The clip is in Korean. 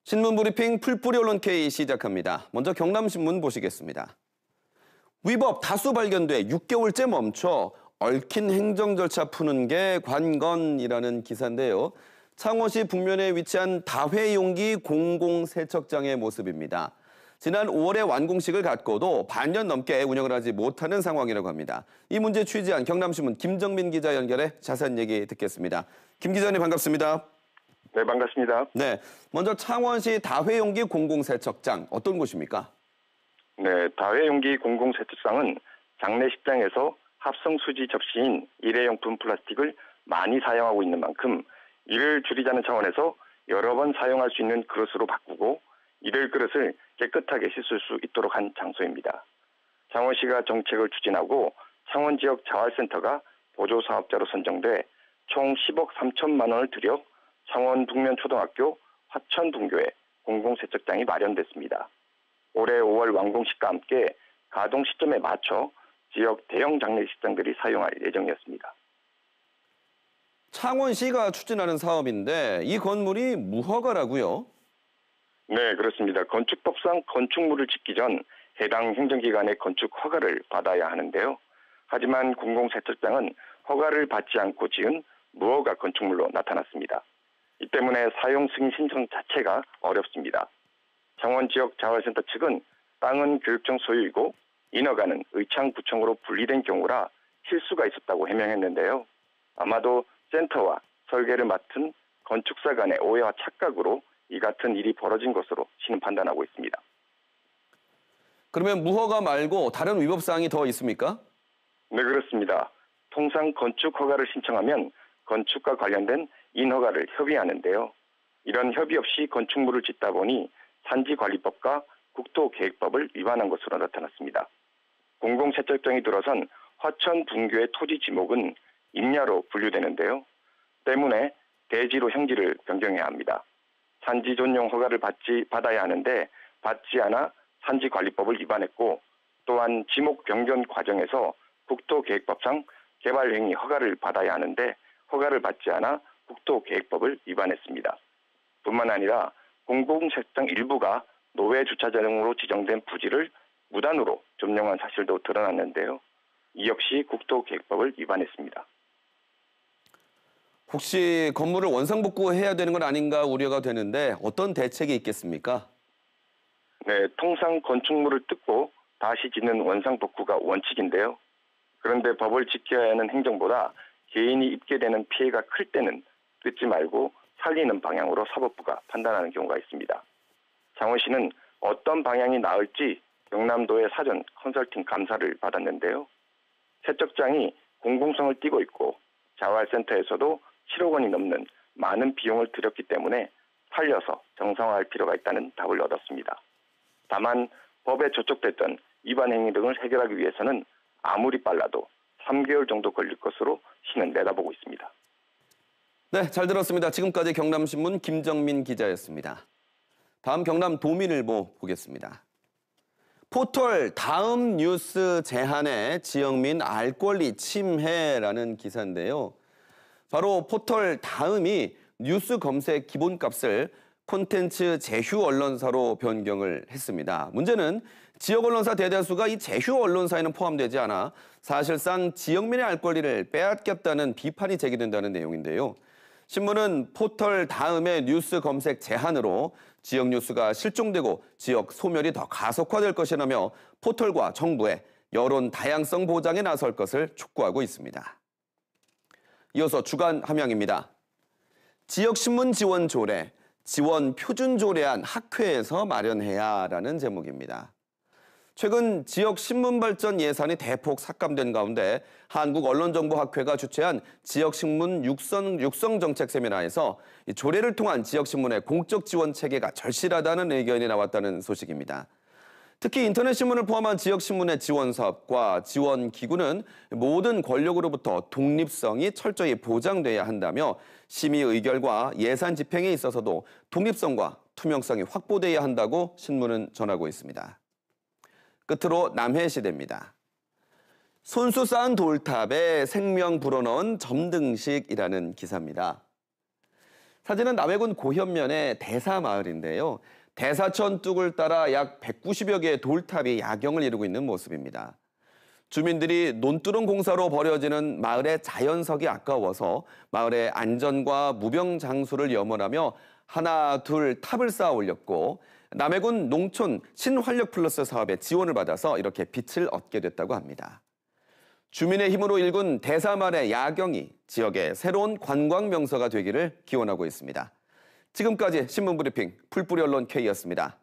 신문 브리핑 풀뿌리 언론 K 시작합니다. 먼저 경남신문 보시겠습니다. 위법 다수 발견돼 6개월째 멈춰 얽힌 행정 절차 푸는 게 관건이라는 기사인데요. 창원시 북면에 위치한 다회용기 공공세척장의 모습입니다. 지난 5월에 완공식을 갖고도 반년 넘게 운영을 하지 못하는 상황이라고 합니다. 이 문제 취재한 경남신문 김정민 기자 연결해 자세한 얘기 듣겠습니다. 김 기자님 반갑습니다. 네, 반갑습니다. 네, 먼저 창원시 다회용기 공공세척장 어떤 곳입니까? 네, 다회용기 공공세척장은 장례식장에서 합성수지 접시인 일회용품 플라스틱을 많이 사용하고 있는 만큼 이를 줄이자는 차원에서 여러 번 사용할 수 있는 그릇으로 바꾸고 이를 그릇을 깨끗하게 씻을 수 있도록 한 장소입니다. 창원시가 정책을 추진하고 창원 지역 자활센터가 보조사업자로 선정돼 총 10억 3천만 원을 들여 창원 북면초등학교 화천분교에 공공세척장이 마련됐습니다. 올해 5월 완공식과 함께 가동 시점에 맞춰 지역 대형 장례식장들이 사용할 예정이었습니다. 창원시가 추진하는 사업인데 이 건물이 무허가라고요? 네, 그렇습니다. 건축법상 건축물을 짓기 전 해당 행정기관의 건축 허가를 받아야 하는데요. 하지만 공공세척장은 허가를 받지 않고 지은 무허가 건축물로 나타났습니다. 이 때문에 사용 승인 신청 자체가 어렵습니다. 창원 지역 자활센터 측은 땅은 교육청 소유이고 인허가는 의창구청으로 분리된 경우라 실수가 있었다고 해명했는데요. 아마도 센터와 설계를 맡은 건축사 간의 오해와 착각으로 이 같은 일이 벌어진 것으로 시는 판단하고 있습니다. 그러면 무허가 말고 다른 위법 사항이 더 있습니까? 네, 그렇습니다. 통상 건축 허가를 신청하면 건축과 관련된 인허가를 협의하는데요. 이런 협의 없이 건축물을 짓다 보니 산지관리법과 국토계획법을 위반한 것으로 나타났습니다. 공공세척장이 들어선 화천분교의 토지 지목은 임야로 분류되는데요. 때문에 대지로 형지를 변경해야 합니다. 산지 전용 허가를 받아야 하는데 받지 않아 산지관리법을 위반했고 또한 지목 변경 과정에서 국토계획법상 개발행위 허가를 받아야 하는데 허가를 받지 않아 국토계획법을 위반했습니다. 뿐만 아니라 공공세척장 일부가 노회주차장으로 지정된 부지를 무단으로 점령한 사실도 드러났는데요. 이 역시 국토계획법을 위반했습니다. 혹시 건물을 원상복구해야 되는 건 아닌가 우려가 되는데 어떤 대책이 있겠습니까? 네, 통상 건축물을 뜯고 다시 짓는 원상복구가 원칙인데요. 그런데 법을 지켜야 하는 행정보다 개인이 입게 되는 피해가 클 때는 뜯지 말고 살리는 방향으로 사법부가 판단하는 경우가 있습니다. 창원시는 어떤 방향이 나을지 경남도의 사전 컨설팅 감사를 받았는데요. 세척장이 공공성을 띠고 있고 자활센터에서도 7억 원이 넘는 많은 비용을 들였기 때문에 살려서 정상화할 필요가 있다는 답을 얻었습니다. 다만 법에 저촉됐던 위반 행위 등을 해결하기 위해서는 아무리 빨라도 3개월 정도 걸릴 것으로 시는 내다보고 있습니다. 네, 잘 들었습니다. 지금까지 경남신문 김정민 기자였습니다. 다음 경남 도민일보 보겠습니다. 포털 다음 뉴스 제한에 지역민 알 권리 침해라는 기사인데요. 바로 포털 다음이 뉴스 검색 기본값을 콘텐츠 제휴 언론사로 변경을 했습니다. 문제는 지역 언론사 대다수가 이 제휴 언론사에는 포함되지 않아 사실상 지역민의 알 권리를 빼앗겼다는 비판이 제기된다는 내용인데요. 신문은 포털 다음의 뉴스 검색 제한으로 지역 뉴스가 실종되고 지역 소멸이 더 가속화될 것이라며 포털과 정부의 여론 다양성 보장에 나설 것을 촉구하고 있습니다. 이어서 주간 함양입니다. 지역신문 지원 조례, 지원 표준 조례안 학회에서 마련해야라는 제목입니다. 최근 지역신문 발전 예산이 대폭 삭감된 가운데 한국언론정보학회가 주최한 지역신문 육성 정책 세미나에서 조례를 통한 지역신문의 공적 지원 체계가 절실하다는 의견이 나왔다는 소식입니다. 특히 인터넷 신문을 포함한 지역신문의 지원 사업과 지원 기구는 모든 권력으로부터 독립성이 철저히 보장돼야 한다며 심의 의결과 예산 집행에 있어서도 독립성과 투명성이 확보돼야 한다고 신문은 전하고 있습니다. 끝으로 남해시대입니다. 손수 쌓은 돌탑에 생명 불어넣은 점등식이라는 기사입니다. 사진은 남해군 고현면의 대사마을인데요. 대사천 뚝을 따라 약 190여 개의 돌탑이 야경을 이루고 있는 모습입니다. 주민들이 논두렁 공사로 버려지는 마을의 자연석이 아까워서 마을의 안전과 무병 장수를 염원하며 하나, 둘 탑을 쌓아 올렸고 남해군 농촌 신활력 플러스 사업의 지원을 받아서 이렇게 빛을 얻게 됐다고 합니다. 주민의 힘으로 일군 대사마을의 야경이 지역의 새로운 관광 명소가 되기를 기원하고 있습니다. 지금까지 신문브리핑 풀뿌리 언론 K였습니다.